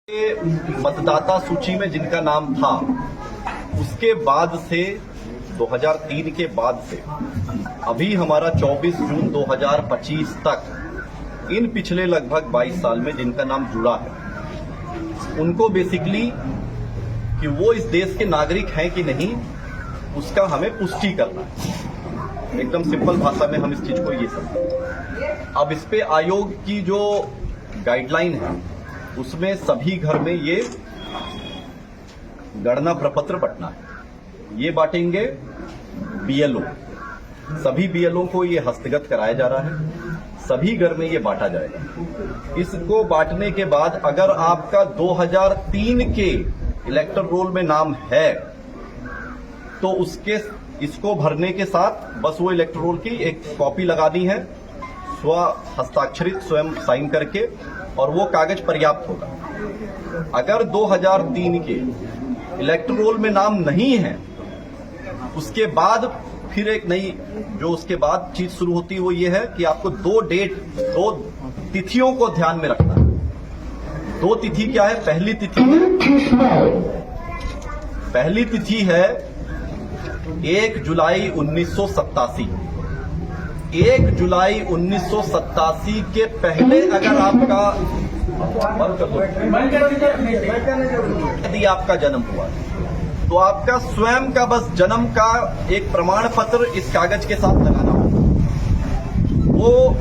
मतदाता सूची में जिनका नाम था उसके बाद से 2003 के बाद से अभी हमारा 24 जून 2025 तक इन पिछले लगभग 22 साल में जिनका नाम जुड़ा है उनको बेसिकली कि वो इस देश के नागरिक हैं कि नहीं उसका हमें पुष्टि करना है। एकदम सिंपल भाषा में हम इस चीज को ये समझें। अब इस पे आयोग की जो गाइडलाइन है उसमें सभी घर में ये गणना प्रपत्र बंटना है। ये बांटेंगे बीएलओ, सभी बीएलओ को ये हस्तगत कराया जा रहा है, सभी घर में ये बांटा जाएगा। इसको बांटने के बाद अगर आपका 2003 के इलेक्टर रोल में नाम है तो इसको भरने के साथ बस वो इलेक्टर रोल की एक कॉपी लगानी है, स्व हस्ताक्षरित स्वयं साइन करके, और वो कागज पर्याप्त होगा। अगर 2003 के इलेक्टर रोल में नाम नहीं है उसके बाद फिर एक नई जो उसके बाद चीज शुरू होती है वो ये है कि आपको दो तिथियों को ध्यान में रखना है। दो तिथि क्या है? पहली तिथि है 1 जुलाई 1987। 1 जुलाई 1987 के पहले अगर आपका यदि आपका जन्म हुआ तो आपका स्वयं का बस जन्म का एक प्रमाण पत्र इस कागज के साथ लगाना होगा। वो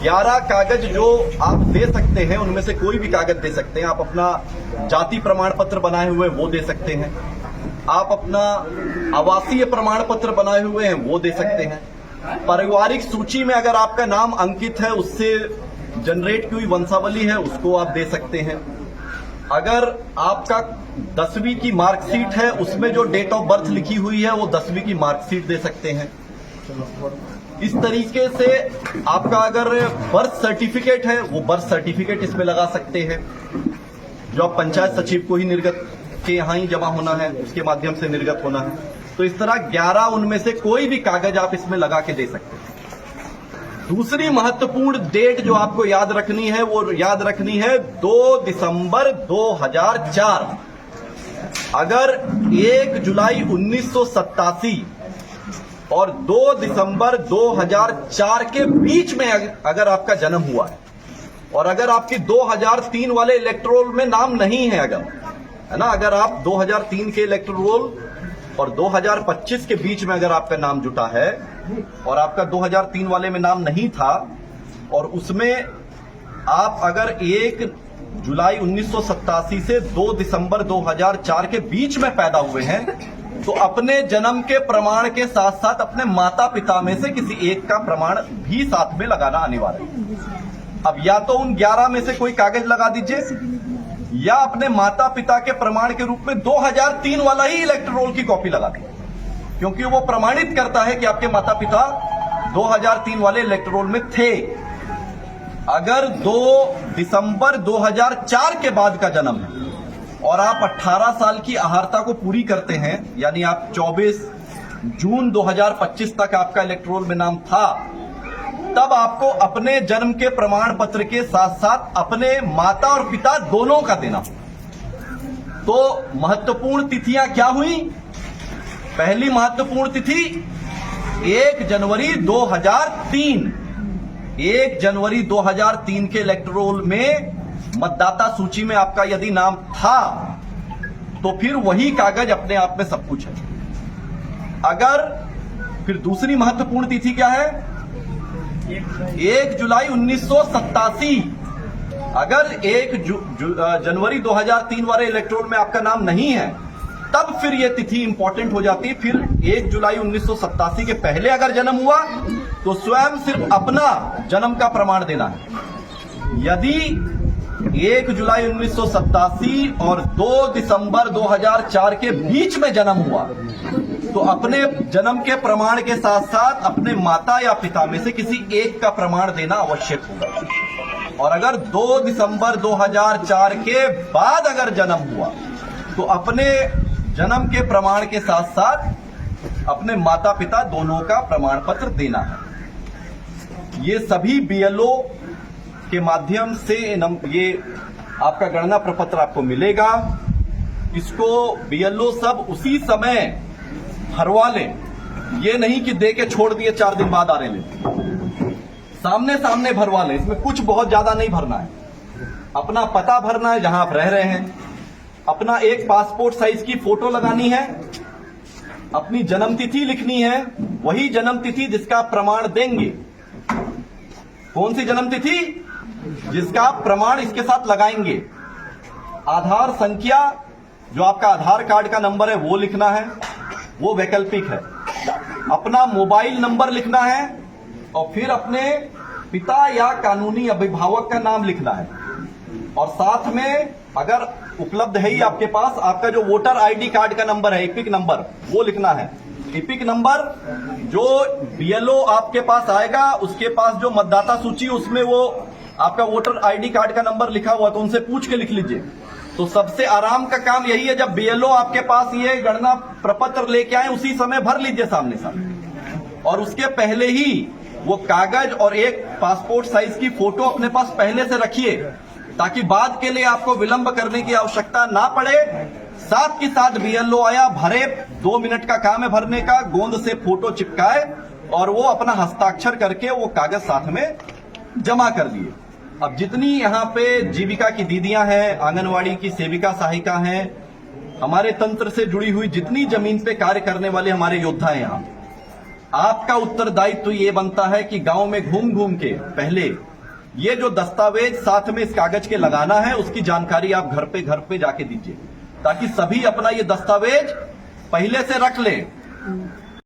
11 कागज जो आप दे सकते हैं उनमें से कोई भी कागज दे सकते हैं। आप अपना जाति प्रमाण पत्र बनाए हुए वो दे सकते हैं, आप अपना आवासीय प्रमाण पत्र बनाए हुए हैं वो दे सकते हैं, पारिवारिक सूची में अगर आपका नाम अंकित है उससे जनरेट की हुई वंशावली है उसको आप दे सकते हैं। अगर आपका 10वीं की मार्कशीट है उसमें जो डेट ऑफ बर्थ लिखी हुई है वो 10वीं की मार्कशीट दे सकते हैं। इस तरीके से आपका अगर बर्थ सर्टिफिकेट है वो बर्थ सर्टिफिकेट इसमें लगा सकते हैं, जो आप पंचायत सचिव को ही निर्गत के यहां ही जमा होना है उसके माध्यम से निर्गत होना है। तो इस तरह 11 उनमें से कोई भी कागज आप इसमें लगा के दे सकते हैं। दूसरी महत्वपूर्ण डेट जो आपको याद रखनी है वो याद रखनी है 2 दिसंबर 2004। अगर 1 जुलाई 1987 और 2 दिसंबर 2004 के बीच में अगर आपका जन्म हुआ है और अगर आपकी 2003 वाले इलेक्टोरल में नाम नहीं है, अगर है ना, अगर आप 2003 के इलेक्टोरल और 2025 के बीच में अगर आपका नाम जुटा है और आपका 2003 वाले में नाम नहीं था और उसमें आप अगर 1 जुलाई 1987 से 2 दिसंबर 2004 के बीच में पैदा हुए हैं तो अपने जन्म के प्रमाण के साथ साथ अपने माता पिता में से किसी एक का प्रमाण भी साथ में लगाना अनिवार्य है। अब या तो उन 11 में से कोई कागज लगा दीजिए या अपने माता पिता के प्रमाण के रूप में 2003 वाला ही इलेक्टर रोल की कॉपी लगा दीजिए, क्योंकि वो प्रमाणित करता है कि आपके माता पिता 2003 वाले इलेक्टर रोल में थे। अगर 2 दिसंबर 2004 के बाद का जन्म है और आप 18 साल की अहार्ता को पूरी करते हैं, यानी आप 24 जून 2025 तक आपका इलेक्टर रोल में नाम था, तब आपको अपने जन्म के प्रमाण पत्र के साथ साथ अपने माता और पिता दोनों का देना। तो महत्वपूर्ण तिथियां क्या हुई? पहली महत्वपूर्ण तिथि 1 जनवरी 2003। 1 जनवरी 2003 के इलेक्टर रोल में मतदाता सूची में आपका यदि नाम था तो फिर वही कागज अपने आप में सब कुछ है। अगर फिर दूसरी महत्वपूर्ण तिथि क्या है? 1 जुलाई 1987। अगर 1 जनवरी 2003 वाले इलेक्टोरल में आपका नाम नहीं है तब फिर यह तिथि इंपॉर्टेंट हो जाती है। फिर 1 जुलाई 1987 के पहले अगर जन्म हुआ तो स्वयं सिर्फ अपना जन्म का प्रमाण देना है। यदि 1 जुलाई 1987 और 2 दिसंबर 2004 के बीच में जन्म हुआ तो अपने जन्म के प्रमाण के साथ साथ अपने माता या पिता में से किसी एक का प्रमाण देना आवश्यक होगा। और अगर 2 दिसंबर 2004 के बाद अगर जन्म हुआ तो अपने जन्म के प्रमाण के साथ साथ अपने माता पिता दोनों का प्रमाण पत्र देना है। ये सभी बीएलओ के माध्यम से ये आपका गणना प्रपत्र आपको मिलेगा। इसको बीएलओ सब उसी समय भरवा लें, ये नहीं कि दे के छोड़ दिए 4 दिन बाद आ रहे ले, सामने सामने भरवा लें। इसमें कुछ बहुत ज्यादा नहीं भरना है, अपना पता भरना है जहां आप रह रहे हैं, अपना एक पासपोर्ट साइज की फोटो लगानी है, अपनी जन्म तिथि लिखनी है, वही जन्म तिथि जिसका आप प्रमाण देंगे। कौन सी जन्म तिथि? जिसका आप प्रमाण इसके साथ लगाएंगे। आधार संख्या, जो आपका आधार कार्ड का नंबर है वो लिखना है, वो वैकल्पिक है। अपना मोबाइल नंबर लिखना है और फिर अपने पिता या कानूनी अभिभावक का नाम लिखना है। और साथ में अगर उपलब्ध है ही आपके पास, आपका जो वोटर आईडी कार्ड का नंबर है, इपिक नंबर, वो लिखना है। इपिक नंबर जो बीएलओ आपके पास आएगा, उसके पास जो मतदाता सूची उसमें वो आपका वोटर आईडी कार्ड का नंबर लिखा हुआ, तो उनसे पूछ के लिख लीजिए। तो सबसे आराम का काम यही है, जब बीएलओ आपके पास ये गणना प्रपत्र लेके आए उसी समय भर लीजिए सामने सामने। और उसके पहले ही वो कागज और एक पासपोर्ट साइज की फोटो अपने पास पहले से रखिए, ताकि बाद के लिए आपको विलंब करने की आवश्यकता ना पड़े। साथ के साथ बीएलओ आया, भरे, 2 मिनट का काम है भरने का, गोंद से फोटो चिपकाए और वो अपना हस्ताक्षर करके वो कागज साथ में जमा कर दिए। अब जितनी यहाँ पे जीविका की दीदियां हैं, आंगनवाड़ी की सेविका सहायिका हैं, हमारे तंत्र से जुड़ी हुई जितनी जमीन पे कार्य करने वाले हमारे योद्धा हैं, यहाँ आपका उत्तरदायित्व तो ये बनता है कि गांव में घूम घूम के पहले ये जो दस्तावेज साथ में इस कागज के लगाना है, उसकी जानकारी आप घर पे जाके दीजिए, ताकि सभी अपना ये दस्तावेज पहले से रख लें।